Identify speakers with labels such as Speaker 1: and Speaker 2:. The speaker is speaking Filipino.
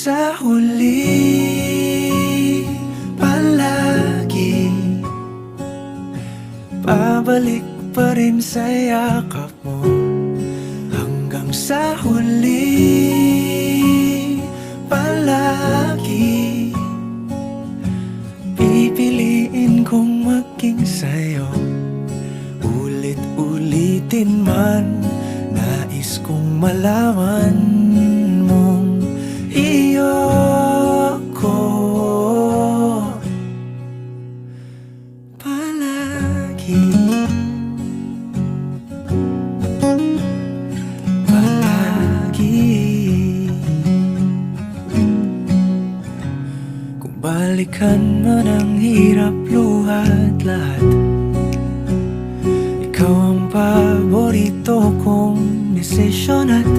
Speaker 1: sa huli palagi babalik pa rin sa yakap mo. Hanggang sa huli palagi pipiliin kong maging sa'yo. Ulit-ulitin man, nais kong malaman mong iyo ko palagi. Kung balikan man ang hirap, luha at lahat, ikaw ang paborito kong desisyon at